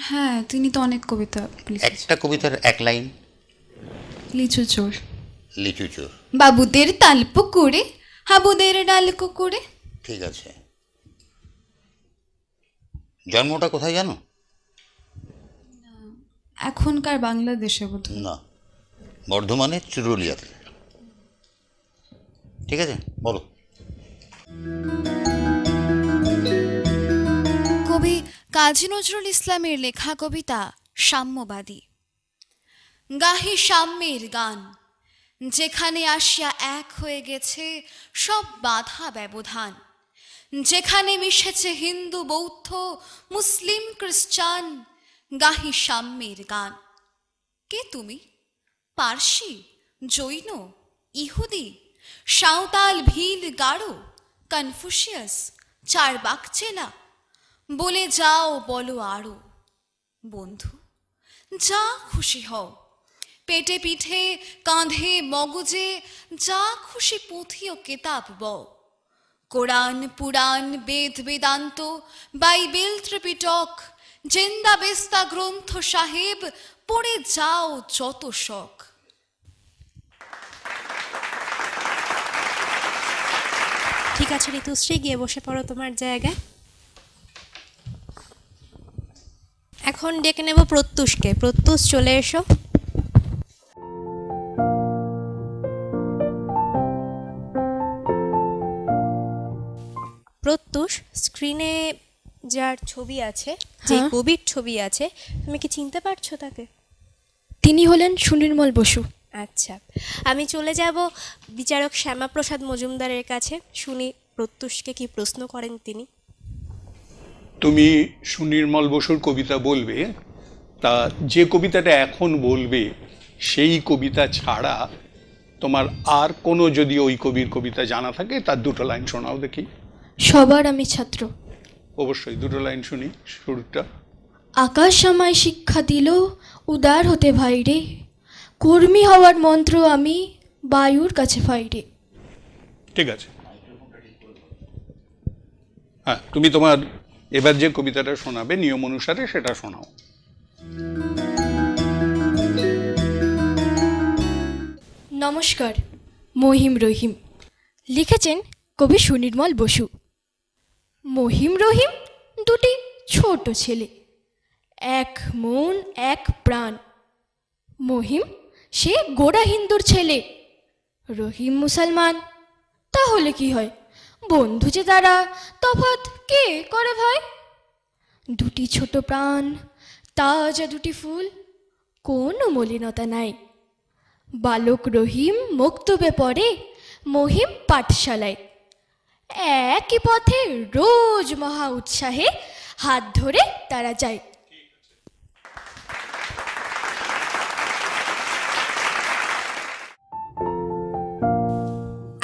হ্যাঁ, তিনি তো অনেক কবিতা লিখেছেন। একটা কবিতার এক লাইন। লিচু চোর। লিচু চোর। বাবুদের তাল পুকুরে, হাবুদের ডাল কুকুরে। ঠিক আছে। জন্মটা কোথায় জানো? এখনকার বাংলাদেশে বোধহয়। না, বর্ধমানের চুরুলিয়াতে। ঠিক আছে, বলো। কবি কাজী নজরুল ইসলামের লেখা কবিতা সাম্যবাদী। গাহি সাম্যের গান, যেখানে আসিয়া এক হয়ে গেছে সব বাধা ব্যবধান। যেখানে মিশেছে হিন্দু বৌদ্ধ মুসলিম খ্রিস্টান, গাহি সাম্যের গান। কে তুমি? পার্সি, জৈন, ইহুদি, সাঁওতাল, ভিল, গারো, কনফুসিয়াস, চারবাক চেলা? বলে যাও বলো আরো। বন্ধু, যা খুশি হও, পেটে পিঠে কাঁধে মগজে, যা খুশি পুঁথি ও কেতাব বও। কোরআন পুরাণ বেদ বেদান্ত বাইবেল ত্রিপিটক, জেন্দা বেস্তা গ্রন্থ সাহেব, পড়ে যাও যত শখ। ঠিক আছে ঋতুশ্রী, গিয়ে বসে পড়ো তোমার জায়গায়। এখন ডেকে নেব প্রত্যুষকে। প্রত্যুষ, চলে এসো। প্রত্যুষ, স্ক্রিনে যার ছবি আছে, যে কবির ছবি আছে, তুমি কি চিনতে পারছো তাকে? তিনি হলেন সুনির্মল বসু। আচ্ছা, আমি চলে যাব বিচারক শ্যামাপ্রসাদ মজুমদারের কাছে, শুনি প্রত্যুষকে কি প্রশ্ন করেন তিনি। তুমি সুনির্মল বসুর কবিতা বলবে, তা যে কবিতাটা এখন বলবে সেই কবিতা ছাড়া তোমার আর কোনো যদি ওই কবির কবিতা জানা থাকে তার দুটো লাইন শোনাও দেখি। সবার আমি ছাত্র। অবশ্যই, দুটো লাইন শুনি। শুরুটা। আকাশ আমায় শিক্ষা দিল উদার হতে ভাইরে, কর্মী হওয়ার মন্ত্র আমি বায়ুর কাছে ফাইরে। ঠিক আছে, হ্যাঁ, তুমি তোমার এবার যে কবিতাটা শোনাবে নিয়ম অনুসারে সেটা শোনাও। নমস্কার, মহিম রহিম। লিখেছেন কবি সুনির্মল বসু। মহিম রহিম দুটি ছোট ছেলে, এক মন এক প্রাণ। মহিম সে গোড়া হিন্দুর ছেলে, রহিম মুসলমান। তাহলে কি হয়, বন্ধু যে তারা, তফাৎ কে করে ভাই? দুটি ছোট প্রাণ, তাজা দুটি ফুল, কোনো মলিনতা নাই। বালক রহিম মক্তবে পড়ে, মহিম পাঠশালায়। একই পথে রোজ মহা উৎসাহে হাত ধরে তারা যায়।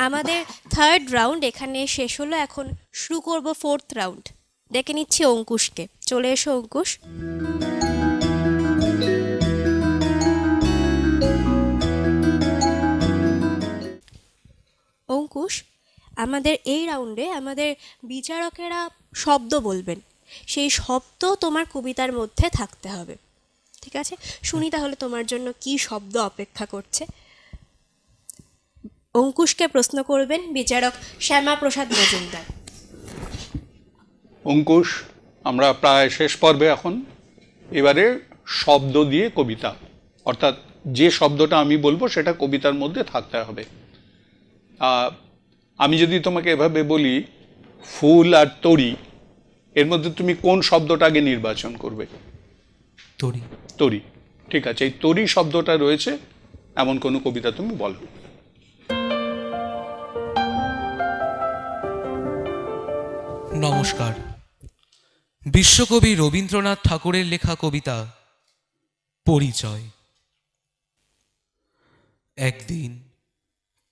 আমাদের থার্ড রাউন্ড এখানে শেষ হলো। এখন শুরু করব ফোর্থ রাউন্ড। ডেকে নিচ্ছি অঙ্কুশকে। চলে এসো অঙ্কুশ। অঙ্কুশ, আমাদের এই রাউন্ডে আমাদের বিচারকেরা শব্দ বলবেন, সেই শব্দ তোমার কবিতার মধ্যে থাকতে হবে। ঠিক আছে, শুনি তাহলে তোমার জন্য কি শব্দ অপেক্ষা করছে। অঙ্কুশকে প্রশ্ন করবেন বিচারক শ্যামাপ্রসাদ মজুমদার। অঙ্কুশ, আমরা প্রায় শেষ পর্বে এখন। এবারে শব্দ দিয়ে কবিতা, অর্থাৎ যে শব্দটা আমি বলবো সেটা কবিতার মধ্যে থাকতে হবে। আমি যদি তোমাকে এভাবে বলি ফুল আর তরি, এর মধ্যে তুমি কোন শব্দটা আগে নির্বাচন করবে? তরি। তরি, ঠিক আছে। এই তরি শব্দটা রয়েছে এমন কোনো কবিতা তুমি বলো। নমস্কার। বিশ্বকবি রবীন্দ্রনাথ ঠাকুরের লেখা কবিতা পরিচয়। একদিন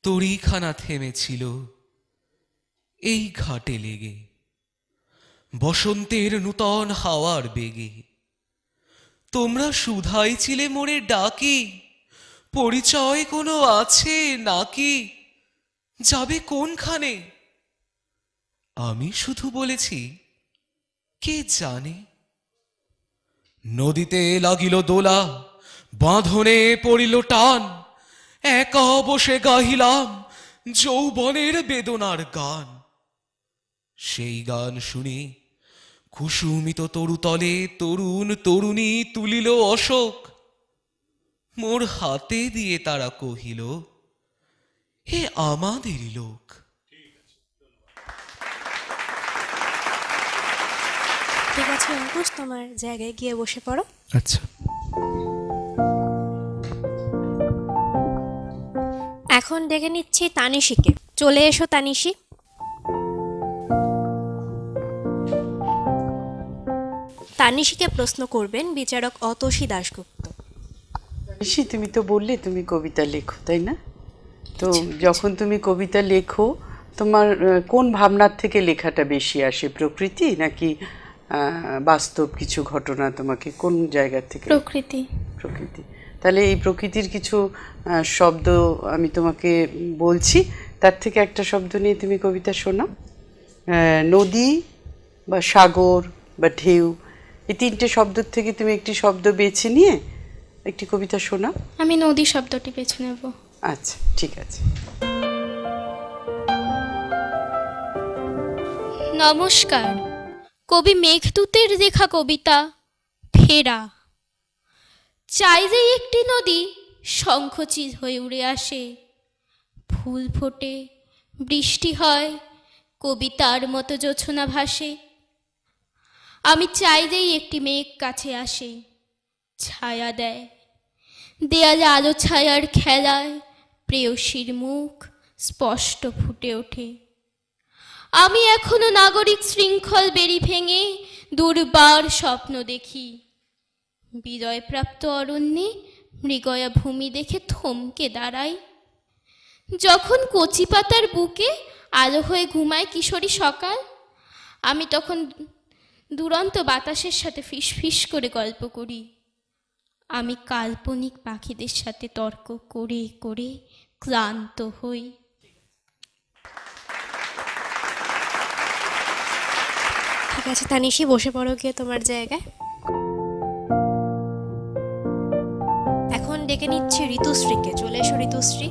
তরিখানা থেমেছিল এই ঘাটে লেগে, বসন্তের নূতন হাওয়ার বেগে। তোমরা শুধাই ছিলে মোরে ডাকি, পরিচয় কোনো আছে নাকি, যাবে কোনখানে? আমি শুধু বলেছি কে জানে। নদীতে লাগিল দোলা, বাঁধনে পড়িল টান, একা বসে গাহিলাম যৌবনের বেদনার গান। সেই গান শুনি কুসুমিত তরুতলে তরুণ তরুণী তুলিল অশোক। মোর হাতে দিয়ে তারা কহিল হে আমাদেরই লোক। ঠিক আছে অঙ্কুশ, তোমার জায়গায় গিয়ে বসে পড়ো। আচ্ছা। এখন ডেকে নিচ্ছি তানিশিকে। চলে এসো তানিশি। তানিশিকে প্রশ্ন করবেন বিচারক অতসী দাশগুপ্ত। তানিশি, তুমি তো বললে তুমি কবিতা লেখো, তাই না? তো যখন তুমি কবিতা লেখো তোমার কোন ভাবনার থেকে লেখাটা বেশি আসে, প্রকৃতি নাকি বাস্তব কিছু ঘটনা? তোমাকে কোন জায়গা থেকে? প্রকৃতি। প্রকৃতি। তাহলে এই প্রকৃতির কিছু শব্দ আমি তোমাকে বলছি, তার থেকে একটা শব্দ নিয়ে তুমি কবিতা শোনাও। নদী বা সাগর বা ঢেউ, এই তিনটে শব্দের থেকে তুমি একটি শব্দ বেছে নিয়ে একটি কবিতা শোনাও। আমি নদী শব্দটি বেছে নেব। আচ্ছা, ঠিক আছে। নমস্কার। কবি মেঘদূতের লেখা কবিতা ফেরা। চাই যে একটি নদী শঙ্খচিল হয়ে উড়ে আসে, ফুল ফোটে, বৃষ্টি হয়, কবিতার মতো জোছনা ভাসে। আমি চাই যেই একটি মেঘ কাছে আসে, ছায়া দেয়, দেয়ালে আলো ছায়ার খেলায় প্রেয়সীর মুখ স্পষ্ট ফুটে ওঠে। আমি এখনো নাগরিক শৃঙ্খল বেরি ভেঙে দুর্বার স্বপ্ন দেখি, বিজয়প্রাপ্ত অরণ্যে মৃগয়া ভূমি দেখে থমকে দাঁড়াই। যখন কচি পাতার বুকে আলো হয়ে ঘুমায় কিশোরী সকাল, আমি তখন দুরন্ত বাতাসের সাথে ফিস ফিস করে গল্প করি। আমি কাল্পনিক পাখিদের সাথে তর্ক করে করে ক্লান্ত হই। ঠিক আছে তানিশি, বসে পড়ো গিয়ে তোমার জায়গায়। এখন ডেকে নিচ্ছি ঋতুশ্রীকে। চলে এসো ঋতুশ্রী।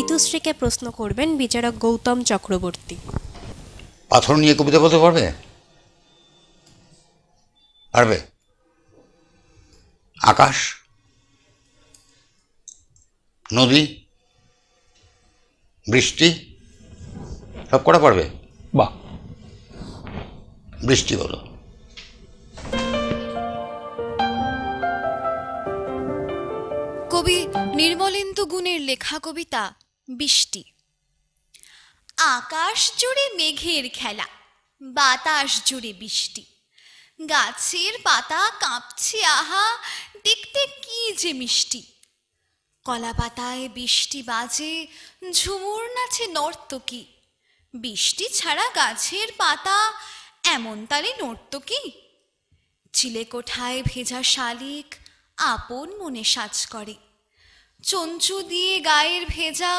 ঋতুশ্রীকে প্রশ্ন করবেন বিচারক গৌতম চক্রবর্তী। পাথর নিয়ে কবিতা বলতে পারবে? পারবে? আকাশ, নদী, বৃষ্টি সব করা পারবে? বাহ, বৃষ্টি বলো। কবি নির্মলেন্দু গুণের লেখা কবিতা বৃষ্টি। আকাশ জুড়ে মেঘের খেলা, বাতাস জুড়ে বৃষ্টি, গাছের পাতা কাঁপছে আহা, দেখতে কি যে মিষ্টি। কলা পাতায় বৃষ্টি বাজে, ঝুমুর নাচে নর্তকী, বৃষ্টি ছাড়া গাছের পাতা এমন তালে নর্তকী। চিলেকোঠায় ভেজা শালিক আপন মনে সাজ করে, চঞ্চু দিয়ে গায়ের ভেজা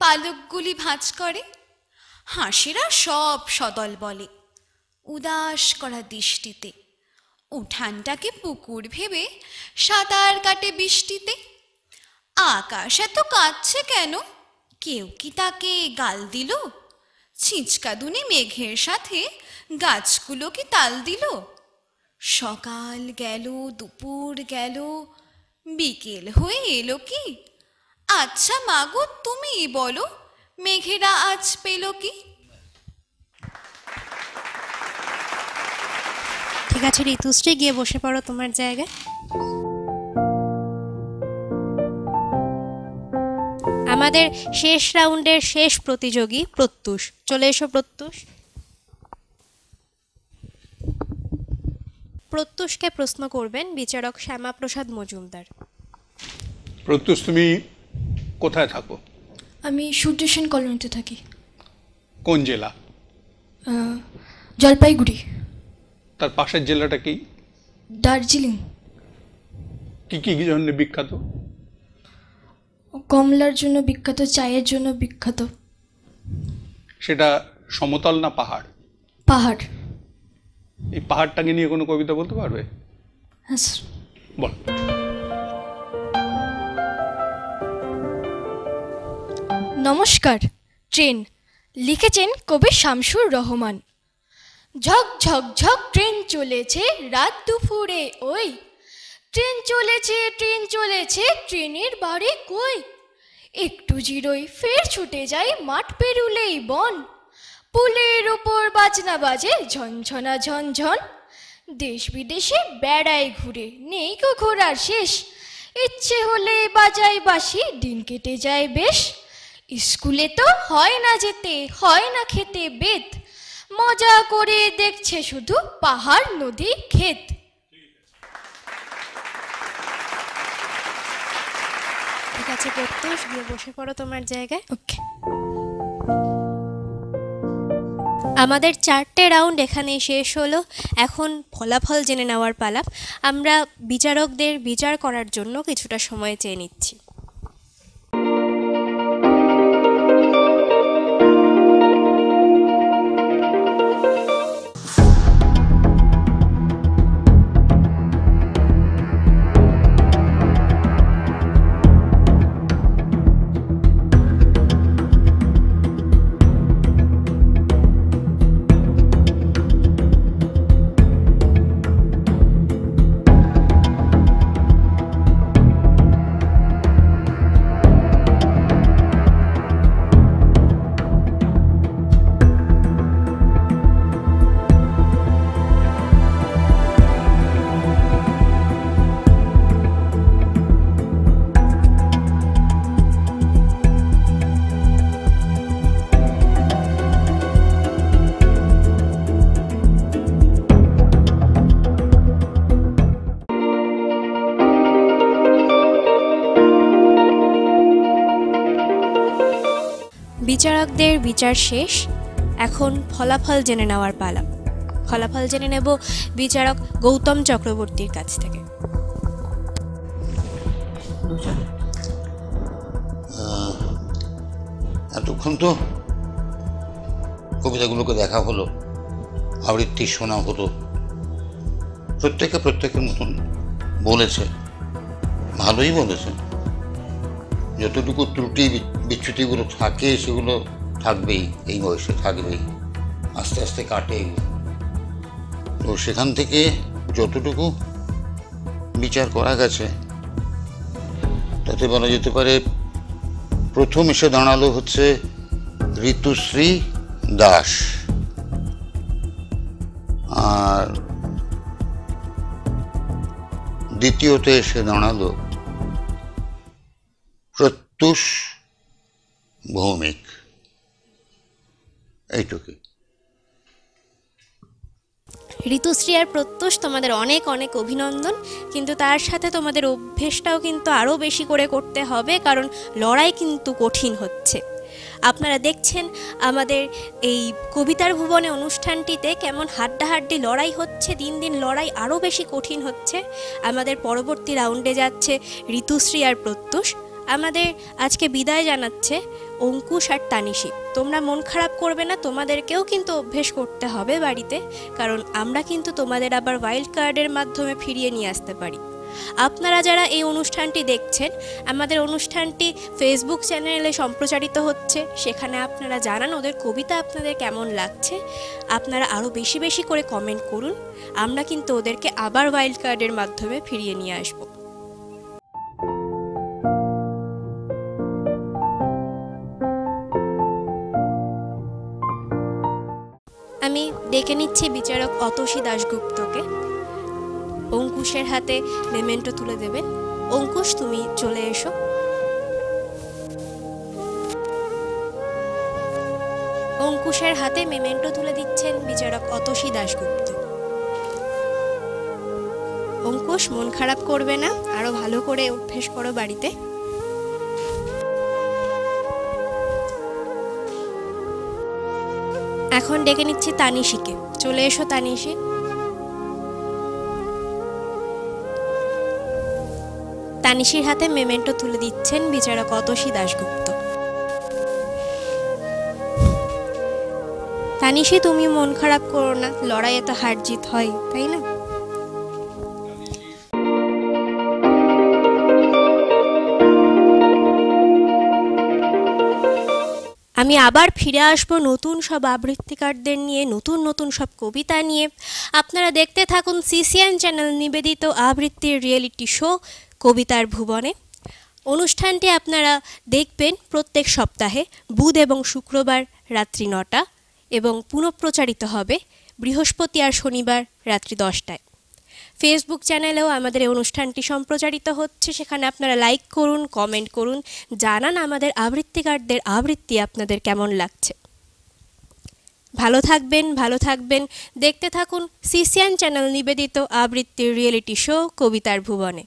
পালকগুলি ভাঁজ করে। হাঁসেরা সব সদল বলে উদাস করা দৃষ্টিতে, উঠানটাকে পুকুর ভেবে সাঁতার কাটে বৃষ্টিতে। আকাশ এত কাঁদছে কেন, কেউ কি তাকে গাল দিল? ছিঁচকাদুনি মেঘের সাথে গাছগুলো কি তাল দিল? সকাল গেল, দুপুর গেল, বিকেল হয়ে এলো কি? আচ্ছা মাগো তুমি বলো, মেঘেরা আজ পেল কি? ঠিক আছে ঋতুশ্রী, গিয়ে বসে পড়ো তোমার জায়গায়। আমাদের শেষ রাউন্ডের শেষ প্রতিযোগী প্রত্যুষ। চলে এসো প্রত্যুষ। প্রত্যুষকে প্রশ্ন করবেন বিচারক শ্যামাপ্রসাদ মজুমদার। প্রত্যুষ, তুমি কোথায় থাকো? আমি সূর্য সেন কলোনিতে থাকি। কোন জেলা? জলপাইগুড়ি। তার পাশের জেলাটা কি? দার্জিলিং। কি কি জন্য বিখ্যাত? কমলার জন্য বিখ্যাত, চায়ের জন্য বিখ্যাত। সেটা সমতল না পাহাড়? পাহাড়। এই পাহাড়টাকে নিয়ে কোনো কবিতা বলতে পারবে? হ্যাঁ স্যার। বল। নমস্কার, ট্রেন। লিখেছেন কবি শামসুর রহমান। ঝক ঝক ঝক ট্রেন চলেছে রাত দুপুরে, ওই ট্রেন চলেছে, ট্রেন চলেছে, ট্রেনের বাড়ি কই? একটু জিরোই ফের ছুটে যায়, মাঠ পেরুলেই বন। পুলের ওপর বাজনা বাজে ঝনঝনা ঝনঝন। দেশ বিদেশে বেড়ায় ঘুরে, নেই কো ঘোরার শেষ। ইচ্ছে হলে বাজাই বাঁশি, দিন কেটে যায় বেশ। স্কুলে তো হয় না যেতে, হয় না খেতে বেত, মজা করে দেখছে শুধু পাহাড় নদী ক্ষেত। ঠিক আছে প্রত্যুষ, গিয়ে বসে পড়ো তোমার জায়গায়। ওকে। আমাদের 4টে রাউন্ড এখানে শেষ হলো। এখন ফলাফল জেনে নেওয়ার পালা। আমরা বিচারকদের বিচার করার জন্য কিছুটা সময় চেয়ে নিচ্ছি। বিচারকদের বিচার শেষ, এখন ফলাফল জেনে নেওয়ার পালা। ফলাফল জেনে নেব বিচারক গৌতম চক্রবর্তীর কাছ থেকে। এতক্ষণ তো কবিতাগুলোকে দেখা হলো, আবৃত্তি শোনা হলো, প্রত্যেকের মতন বলেছে, ভালোই বলেছে। যতটুকু ত্রুটি বিচ্যুতিগুলো থাকে সেগুলো থাকবেই, এই বয়সে থাকবেই, আস্তে আস্তে কাটে এগুলো। তো সেখান থেকে যতটুকু বিচার করা গেছে তাতে বলা যেতে পারে প্রথম এসে দাঁড়ালো হচ্ছে ঋতুশ্রী দাস, আর দ্বিতীয়তে এসে দাঁড়ালো প্রত্যুষ ভৌমিক। এইটুকুই। ঋতুশ্রী আর প্রত্যুষ, তোমাদের অনেক অনেক অভিনন্দন, কিন্তু তার সাথে তোমাদের অভ্যেসটাও কিন্তু আরও বেশি করে করতে হবে, কারণ লড়াই কিন্তু কঠিন হচ্ছে। আপনারা দেখছেন আমাদের এই কবিতার ভুবনে অনুষ্ঠানটিতে কেমন হাড্ডাহাড্ডি লড়াই হচ্ছে, দিন দিন লড়াই আরও বেশি কঠিন হচ্ছে। আমাদের পরবর্তী রাউন্ডে যাচ্ছে ঋতুশ্রী আর প্রত্যুষ। আমাদের আজকে বিদায় জানাচ্ছে অঙ্কুশ আর তানিশী। তোমরা মন খারাপ করবে না, তোমাদেরকেও কিন্তু অভ্যেস করতে হবে বাড়িতে, কারণ আমরা কিন্তু তোমাদের আবার ওয়াইল্ড কার্ডের মাধ্যমে ফিরিয়ে নিয়ে আসতে পারি। আপনারা যারা এই অনুষ্ঠানটি দেখছেন, আমাদের অনুষ্ঠানটি ফেসবুক চ্যানেলে সম্প্রচারিত হচ্ছে, সেখানে আপনারা জানান ওদের কবিতা আপনাদের কেমন লাগছে। আপনারা আরও বেশি বেশি করে কমেন্ট করুন, আমরা কিন্তু ওদেরকে আবার ওয়াইল্ড কার্ডের মাধ্যমে ফিরিয়ে নিয়ে আসবো। আমি ডেকে নিচ্ছি বিচারক অতসী দাশগুপ্তকে। অঙ্কুশের হাতে মেমেন্টো তুলে দেবেন। অঙ্কুশ, তুমি চলে এসো। অঙ্কুশের হাতে মেমেন্টো তুলে দিচ্ছেন বিচারক অতসী দাশগুপ্ত। অঙ্কুশ, মন খারাপ করবে না, আরো ভালো করে অভ্যেস করো বাড়িতে। এখন ডেকে নিচ্ছি তানিশীকে। চলে এসো তানিশী। তানিশীর হাতে মেমেন্টো তুলে দিচ্ছেন বিচারক অতসী দাশগুপ্ত। তানিশী, তুমি মন খারাপ করো না, লড়াইয়ে তো হার জিত হয়, তাই না? আমি আবার ফিরে আসবো নতুন সব আবৃত্তিকারদের নিয়ে, নতুন নতুন সব কবিতা নিয়ে। আপনারা দেখতে থাকুন সিসিএন চ্যানেল নিবেদিত আবৃত্তির রিয়েলিটি শো কবিতার ভুবনে। অনুষ্ঠানটি আপনারা দেখবেন প্রত্যেক সপ্তাহে বুধ এবং শুক্রবার রাত্রি 9টা, এবং পুনঃপ্রচারিত হবে বৃহস্পতি আর শনিবার রাত্রি 10টায়। ফেসবুক চ্যানেলেও আমাদের এই অনুষ্ঠানটি সম্প্রচারিত হচ্ছে, সেখানে আপনারা লাইক করুন, কমেন্ট করুন, জানান আমাদের আবৃত্তিকারদের আবৃত্তি আপনাদের কেমন লাগছে। ভালো থাকবেন, দেখতে থাকুন সিসিএন চ্যানেল নিবেদিত আবৃত্তির রিয়েলিটি শো কবিতার ভুবনে।